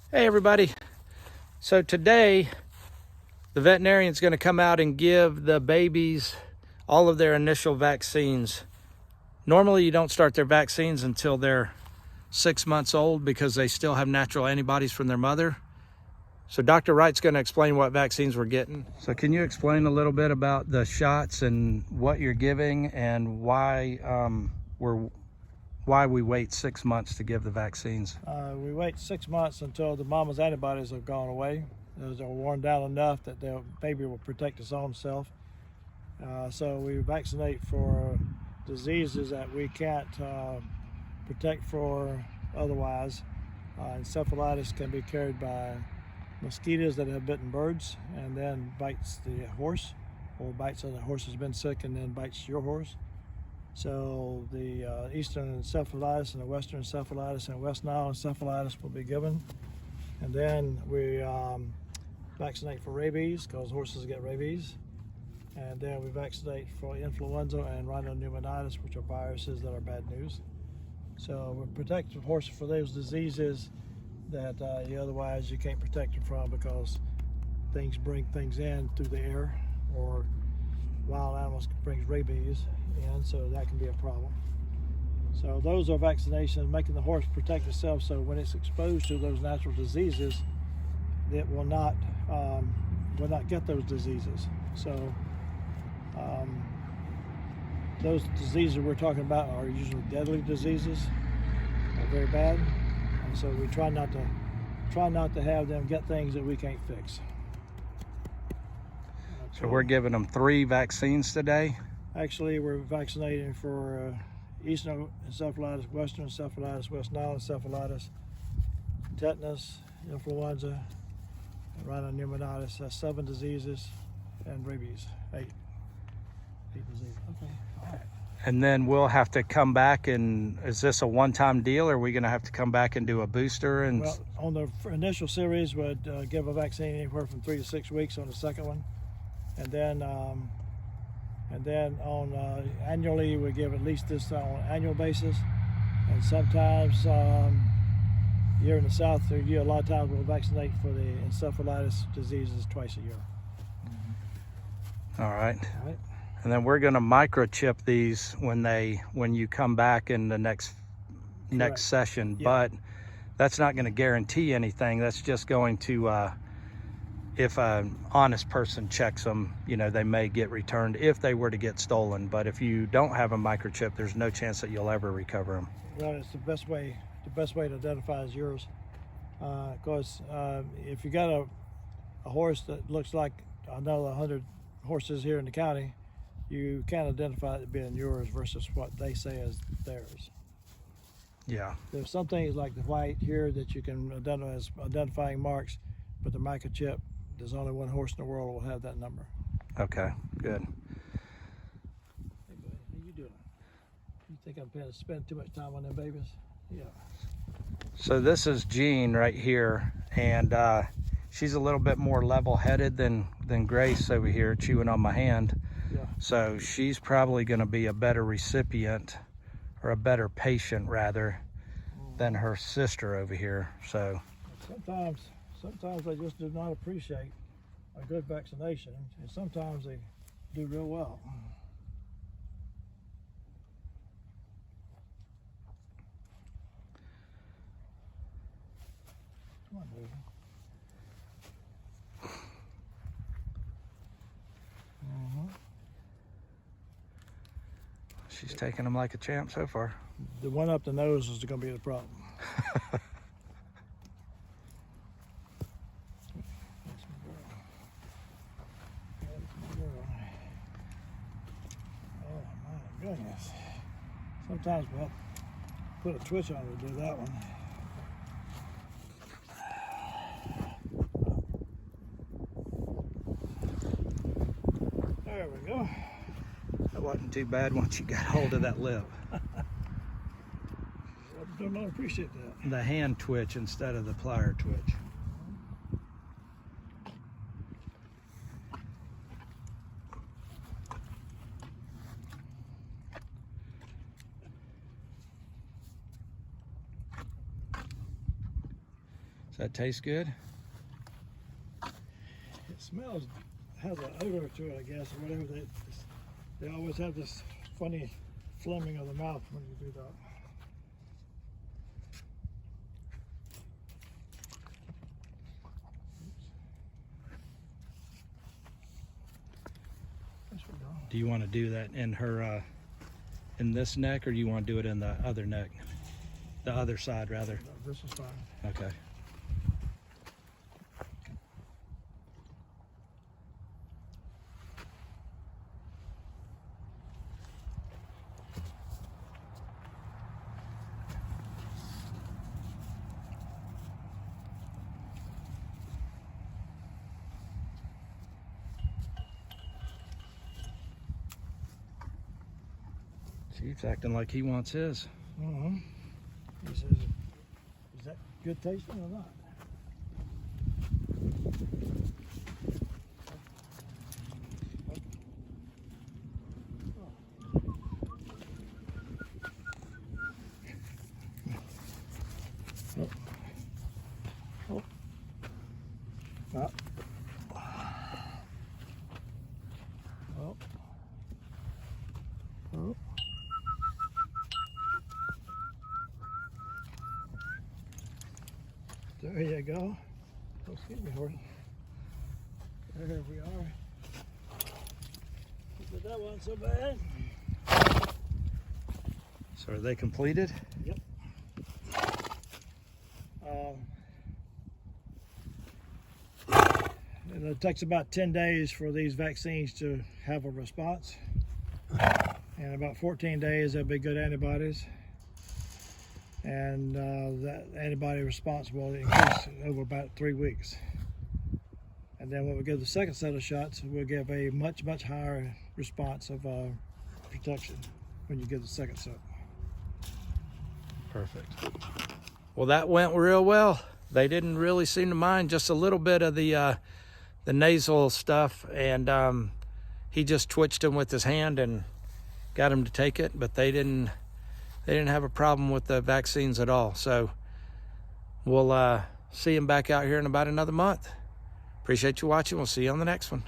Hey everybody. So today the veterinarian's going to come out and give the babies all of their initial vaccines. Normally you don't start their vaccines until they're 6 months old because they still have natural antibodies from their mother. So Dr. Wright's going to explain what vaccines we're getting. So can you explain a little bit about the shots and what you're giving and why we wait 6 months to give the vaccines? We wait 6 months until the mama's antibodies have gone away. Those are worn down enough that the baby will protect its own self. So we vaccinate for diseases that we can't protect for otherwise. Encephalitis can be carried by mosquitoes that have bitten birds and then bites the horse, or bites and the horse has been sick and then bites your horse. So the eastern encephalitis and the western encephalitis and West Nile encephalitis will be given. And then we vaccinate for rabies because horses get rabies. And then we vaccinate for influenza and rhinopneumonitis, which are viruses that are bad news. So we protect the horses for those diseases that otherwise you can't protect them from, because things bring things in through the air, or wild animals brings rabies in, so that can be a problem. So those are vaccinations, making the horse protect itself, so when it's exposed to those natural diseases, it will not get those diseases. So those diseases we're talking about are usually deadly diseases, are very bad, and so we try not to have them get things that we can't fix. So we're giving them 3 vaccines today? Actually, we're vaccinating for eastern encephalitis, western encephalitis, West Nile encephalitis, tetanus, influenza, and rhinopneumonitis. That's 7 diseases, and rabies, 8 diseases. Okay, all right. And then we'll have to come back, and is this a one-time deal, or are we going to have to come back and do a booster? And well, on the initial series, we'd give a vaccine anywhere from 3 to 6 weeks on the second one. And then on annually, we give at least this on an annual basis. And sometimes here in the South, a lot of times we'll vaccinate for the encephalitis diseases twice a year. All right. All right. And then we're going to microchip these when you come back in the next session. Yeah. But that's not going to guarantee anything. That's just going to if an honest person checks them, they may get returned if they were to get stolen. But if you don't have a microchip, there's no chance that you'll ever recover them. Well, it's the best way to identify is yours. Because if you got a horse that looks like another 100 horses here in the county, you can't identify it being yours versus what they say is theirs. Yeah. There's some things like the white here that you can identify as identifying marks, but the microchip, there's only one horse in the world will have that number. Okay, good. Hey, buddy, how you doing? You think I'm spending too much time on them babies? Yeah. So this is Jean right here, and she's a little bit more level-headed than Grace over here, chewing on my hand. Yeah. So she's probably going to be a better recipient, or a better patient rather, than her sister over here. So sometimes they just do not appreciate a good vaccination, and sometimes they do real well. Come on, baby. she's taking them like a champ so far. The one up the nose is going to be the problem. Oh my goodness. Sometimes we have to put a twitch on to do that one. There we go. That wasn't too bad once you got hold of that lip. I do not appreciate that. The hand twitch instead of the plier twitch. So that taste good? It smells, has an odor to it, I guess, or whatever. They always have this funny flaming of the mouth when you do that. Do you want to do that in her, in this neck, or do you want to do it in the other neck? The other side, rather. No, this is fine. Okay. Chief's acting like he wants his. Mm-hmm. He says, is that good tasting or not? Oh. Oh. Oh. Oh. There you go. Oh, excuse me, Horton. There we are. That wasn't so bad. So are they completed? Yep. And it takes about 10 days for these vaccines to have a response. And about 14 days, they'll be good antibodies. And that antibody response will increase over about 3 weeks. And then when we give the second set of shots, we'll give a much, much higher response of protection when you give the second set. Perfect. Well, that went real well. They didn't really seem to mind just a little bit of the nasal stuff, and he just twitched him with his hand and got him to take it, but they didn't have a problem with the vaccines at all. So we'll see him back out here in about another month. Appreciate you watching. We'll see you on the next one.